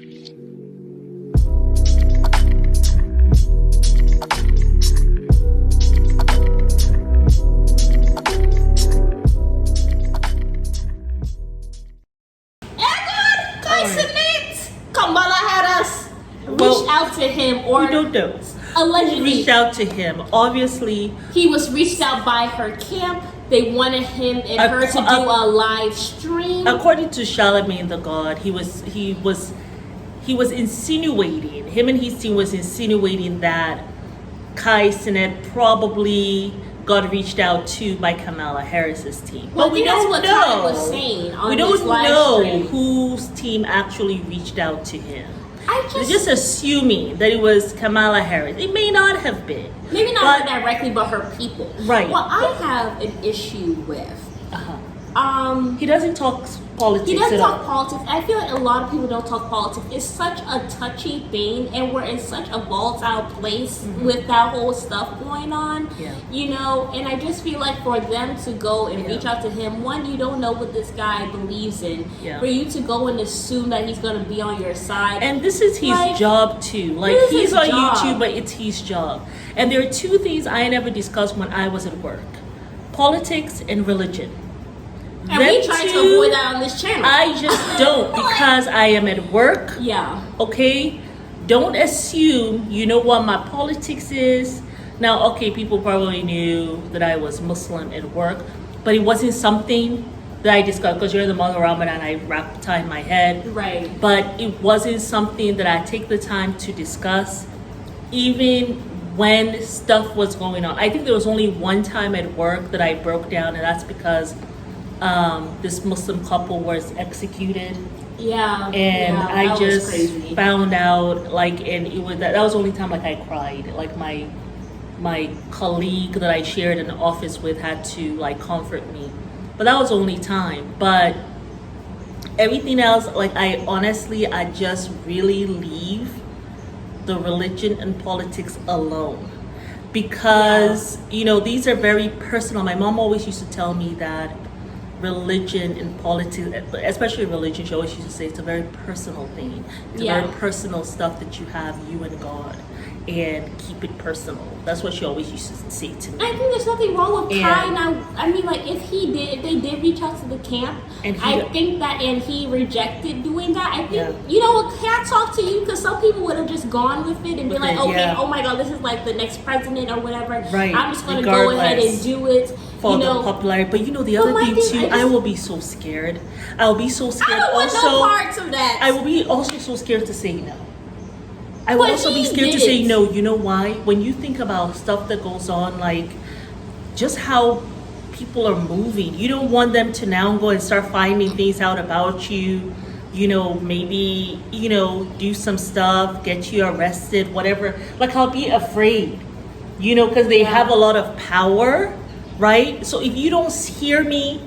Cenat, Kamala had us reach out to him, or we don't know. Allegedly reached out to him. Obviously, he was reached out by her camp. They wanted him and her to do a live stream. According to Charlemagne the God, he was insinuating, him and his team was insinuating that Cenat probably got reached out to by Kamala Harris's team. Well, but we don't what know. Was saying on we don't live know stream. whose team actually reached out to him. They're just assuming that it was Kamala Harris. It may not have been. Maybe not her directly, but her people. Right. Well, I have an issue with. He doesn't talk politics. He doesn't talk politics. I feel like a lot of people don't talk politics. It's such a touchy thing, and we're in such a volatile place with that whole stuff going on. Yeah. You know, and I just feel like for them to go and reach out to him, one, you don't know what this guy believes in. Yeah. For you to go and assume that he's going to be on your side. And this is his job too. Like, he's on YouTube, but it's his job. And there are two things I never discussed when I was at work: politics and religion. And we try to avoid that on this channel. I just don't, because I am at work. Yeah. Okay? Don't assume you know what my politics is. Now, okay, people probably knew that I was Muslim at work, but it wasn't something that I discussed, because during the month of Ramadan, I tie my head. Right. But it wasn't something that I take the time to discuss, even when stuff was going on. I think there was only one time at work that I broke down, and that's because this Muslim couple was executed. Yeah. And I just crazy. found out, like, and it was that was the only time, like, I cried. Like, my colleague that I shared an office with had to, like, comfort me. But that was the only time. But everything else, like, I just really leave the religion and politics alone. Because, you know, these are very personal. My mom always used to tell me that religion and politics, especially religion, she always used to say it's a very personal thing. It's a very personal stuff that you have, you and God, and keep it personal. That's what she always used to say to me. I think there's nothing wrong with Kai. Now, I mean, like, if they did reach out to the camp, and he rejected doing that, I think, you know what, hats off to you, because some people would have just gone with it and be like, okay, oh my God, this is like the next president or whatever. Right. I'm just going to go ahead and do it. For the popularity. But you know, the other thing too, I will be so scared. I'll be so scared. I don't want no parts of that. I will be also so scared to say no. I will also be scared to say no. You know why? When you think about stuff that goes on, like just how people are moving, you don't want them to now go and start finding things out about you. You know, maybe, you know, do some stuff, get you arrested, whatever. Like, I'll be afraid, you know, because they have a lot of power. Right? So if you don't hear me,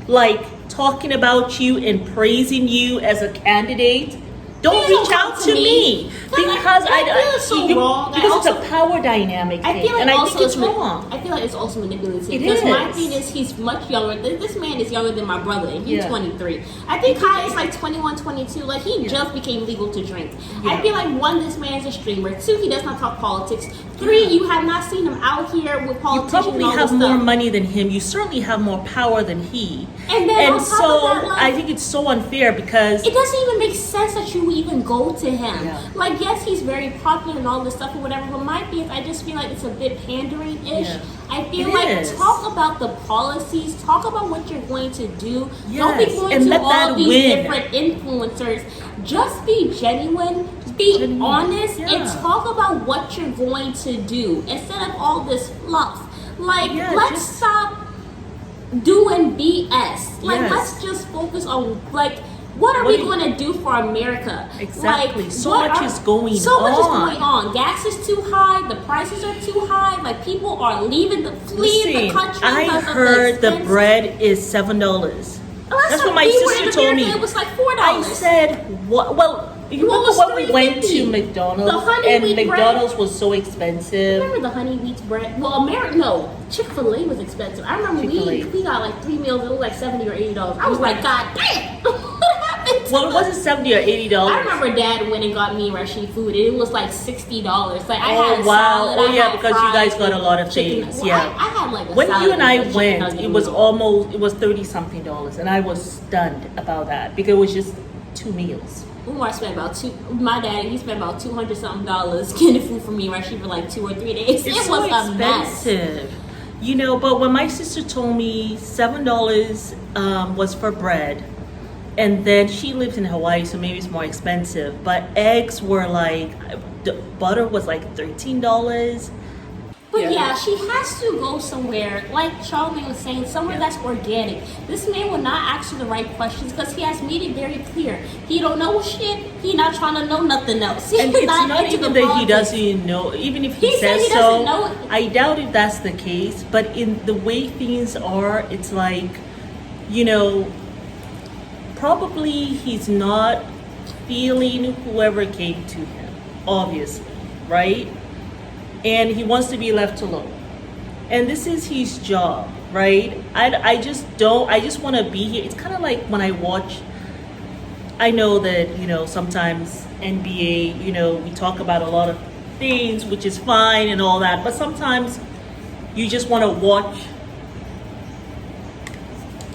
like, talking about you and praising you as a candidate, don't reach out to me. Because it's a power dynamic thing. And I think it's wrong. I feel like it's also manipulative. It because is. my thing is, he's much younger. This man is younger than my brother, and he's 23. I think Kai is like 21, 22. Like, he just became legal to drink. I feel like, one, this man is a streamer. Two, he does not talk politics. Three, you have not seen him out here with politicians. You probably have more money than him. You certainly have more power than he. And so that, like, I think it's so unfair, because it doesn't even make sense that you even go to him. Like, yes, he's very popular and all this stuff or whatever, but my thing is, I just feel like it's a bit pandering-ish. I feel like, talk about the policies, talk about what you're going to do. Don't be going to all these different influencers. Just be genuine, be honest, and talk about what you're going to do instead of all this fluff. Like, let's stop doing BS. Like, let's just focus on, like, what are we going to do for America? Exactly. Like, so much is going on. Gas is too high. The prices are too high. Like, people are fleeing the country. I heard the bread is $7. That's what my sister told me. It was like $4. I said, what? Well, you remember when we went to McDonald's and McDonald's was so expensive? Remember the honey wheat bread? Well, Chick-fil-A was expensive. I remember we got like 3 meals. It was like $70 or $80. I was like, God damn! What happened Well, it wasn't $70 or $80. I remember Dad went and got me Russian food. It was like $60. Like I had wow! salad. Oh I yeah, had because you guys got a lot of chicken. things. Well, Yeah. I had like a When salad you and I a chicken went, nugget it was meal. almost $30-something, and I was stunned about that because it was just 2 meals. I spent about my daddy, he spent about $200-something getting food for me Russian for like 2 or 3 days. It's it so was a mess. expensive. You know, but when my sister told me $7 was for bread, and then she lives in Hawaii, so maybe it's more expensive. But eggs were like, the butter was like $13. But yeah, she has to go somewhere, like Charlamagne was saying, somewhere that's organic. This man will not ask her the right questions because he has made it very clear. He don't know shit. He not trying to know nothing else. And it's not even that he doesn't know. Even if he says he so, doesn't know. I doubt if that's the case. But in the way things are, it's like, you know, probably he's not feeling whoever came to him, obviously, right? And he wants to be left alone. And this is his job, right? I just want to be here. It's kind of like when I watch, I know that, you know, sometimes NBA, you know, we talk about a lot of things, which is fine and all that, but sometimes you just want to watch.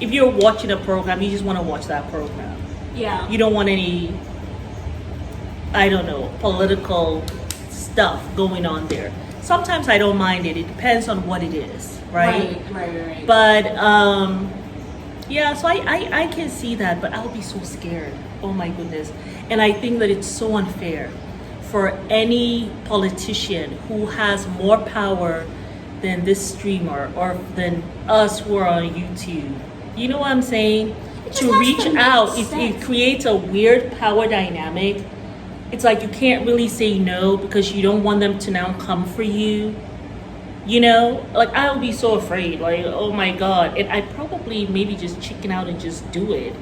If you're watching a program, you just want to watch that program. Yeah. You don't want any, I don't know, political stuff going on there. Sometimes I don't mind it. It depends on what it is, right? Right. But yeah, so I can see that, but I'll be so scared. Oh my goodness. And I think that it's so unfair for any politician who has more power than this streamer or than us who are on YouTube. You know what I'm saying? To reach out, it creates a weird power dynamic. It's like you can't really say no because you don't want them to now come for you. You know, like I would be so afraid, like, oh my God. And I'd probably maybe just chicken out and just do it.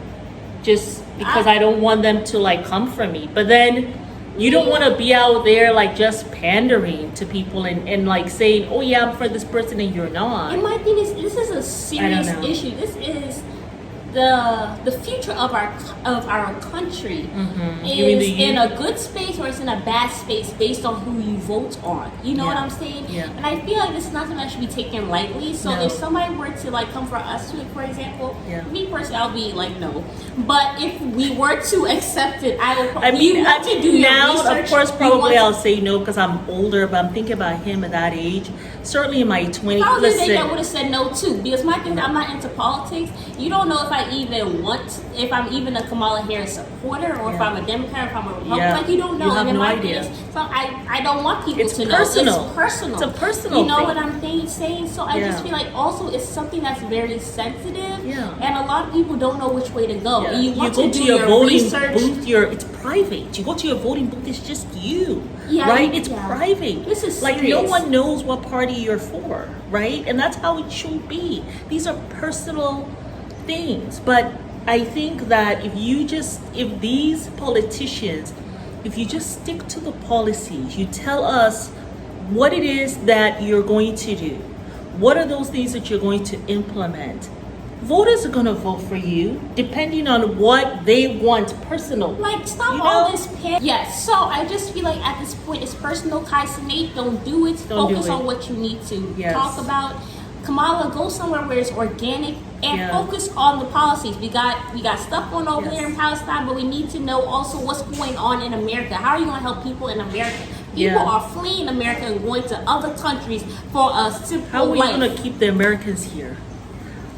Just because I don't want them to like come for me. But then you don't want to be out there like just pandering to people and like saying, oh yeah, I'm for this person and you're not. And my thing is, this is a serious issue. This is the future of our country is in a good space or it's in a bad space based on who you vote on. You know what I'm saying? Yeah. And I feel like this is not something that should be taken lightly. So if somebody were to like come for us, for example, me personally, I'll be like no. But if we were to accept it, I mean, to do now, your research, of course, probably I'll say no because I'm older. But I'm thinking about him at that age. Certainly in my 20s. If I was a I would have said no too. Because my thing is, I'm not into politics. You don't know if if I'm even a Kamala Harris supporter or if I'm a Democrat or if I'm a Republican. Like you don't know. You have and no my idea. thing is, so I don't want people to personal. know. It's personal. It's a personal You know thing. what I'm saying? So I just feel like also it's something that's very sensitive. Yeah. And a lot of people don't know which way to go. Yeah. And you want go to do your your voting research. booth. It's private. You go to your voting booth. It's just you. Yeah, right? It's private. This is like serious. no one knows what party you're for, right? And that's how it should be. These are personal things. But I think that if these politicians, if you just stick to the policies, you tell us what it is that you're going to do, what are those things that you're going to implement, voters are going to vote for you depending on what they want personal. Like, stop all this Yes, so I just feel like at this point it's personal. Kai Cenat, don't do it. Focus on what you need to talk about. Kamala, go somewhere where it's organic and focus on the policies. We got stuff going over there in Palestine, but we need to know also what's going on in America. How are you going to help people in America? People are fleeing America and going to other countries for a simple How are we life. going to keep the Americans here?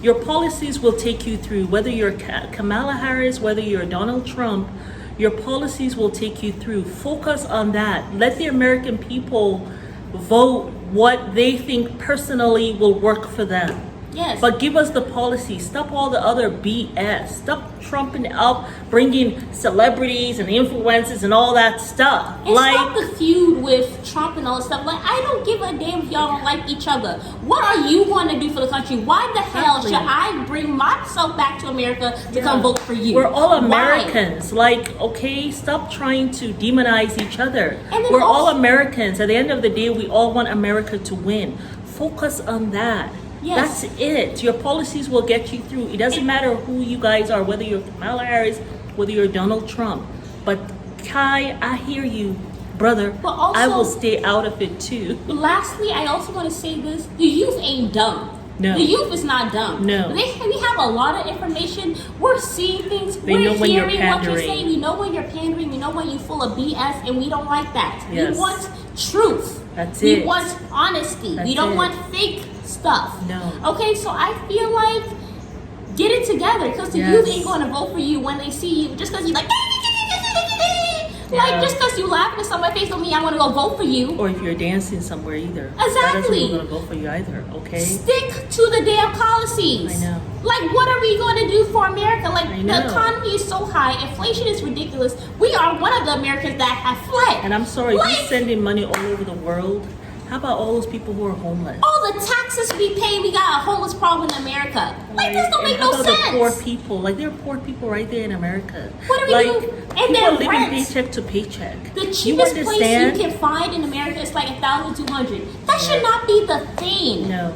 Your policies will take you through, whether you're Kamala Harris, whether you're Donald Trump, your policies will take you through. Focus on that. Let the American people vote what they think personally will work for them. Yes. But give us the policy. Stop all the other BS. Stop trumping up, bringing celebrities and influencers and all that stuff. And stop the feud with Trump and all that stuff. Like, I don't give a damn if y'all don't like each other. What are you going to do for the country? Why the hell should I bring myself back to America to come vote for you? We're all Americans. Like, okay, stop trying to demonize each other. We're all Americans. At the end of the day, we all want America to win. Focus on that. Yes. That's it. Your policies will get you through. It doesn't matter who you guys are, whether you're Kamala Harris whether you're Donald Trump. But Kai, I hear you, brother. But also, I will stay out of it too. Lastly, I also want to say this: the youth ain't dumb. No. The youth is not dumb. No. We have a lot of information. We're seeing things. They We're know when you're hearing what you're pandering. saying. We know when you're pandering. We know when you're full of BS, and we don't like that. Yes. We want truth. That's we it. want honesty. That's we don't it. want fake stuff. No. Okay, so I feel like get it together, because the youth ain't going to vote for you when they see you just because you like. Like, just because you laughing at somebody's face don't mean I want to go vote for you. Or if you're dancing somewhere either. That Exactly. doesn't mean I'm going to vote for you either, okay? Stick to the damn policies. I know. Like, what are we going to do for America? Like, I the know. economy is so high, inflation is ridiculous. We are one of the Americans that have fled. And I'm sorry, Like, you're sending money all over the world. How about all those people who are homeless? all the taxes we pay, we got a homeless problem in America. Like, this don't And make how no about sense. the poor people? Like, there are poor people right there in America. What are we like, doing? And people their are living rent. paycheck to paycheck. The You cheapest place understand? you can find in America is like $1,200. That should not be the thing. No.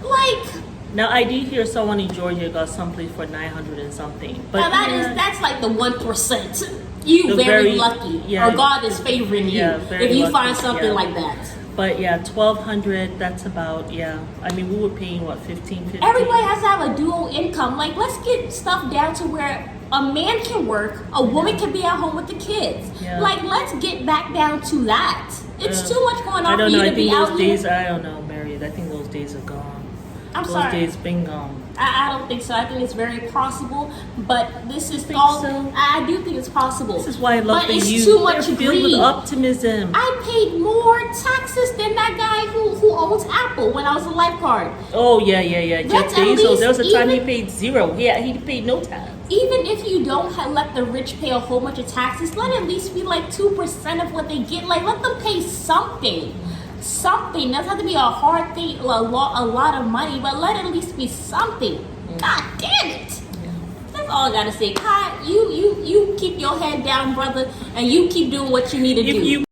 Like, Now, I did hear someone in Georgia got someplace for 900 and something. But now that's like the 1%. You The very very- lucky, yeah. or God is favoring you Yeah, very if you lucky, find something yeah. like that. But yeah, 1,200, that's about, yeah. I mean, we were paying, what, 15, 15? Everybody has to have a dual income. Like, let's get stuff down to where a man can work, a woman can be at home with the kids. Yeah. Like, let's get back down to that. It's too much going on I don't for know. you I to be think out those here. days, I don't know, Mary. I think those days are gone. I'm those sorry. days been gone. I don't think so. I think it's very possible, but this is Think all. so? I do think it's possible. This is why I love but the it's youth. too much They're filled with greed. optimism. I paid more taxes than that guy who owns Apple when I was a lifeguard. Oh, yeah. Jeff Let's at Bezos. least There was a time he even- paid zero. Yeah, he paid no tax. Even if you don't let the rich pay a whole bunch of taxes, let it at least be like 2% of what they get. Like, let them pay something. Something. Doesn't have to be a hard thing, a lot of money, but let it at least be something. God damn it. That's all I gotta say. Kai, you keep your head down, brother, and you keep doing what you need to If do. you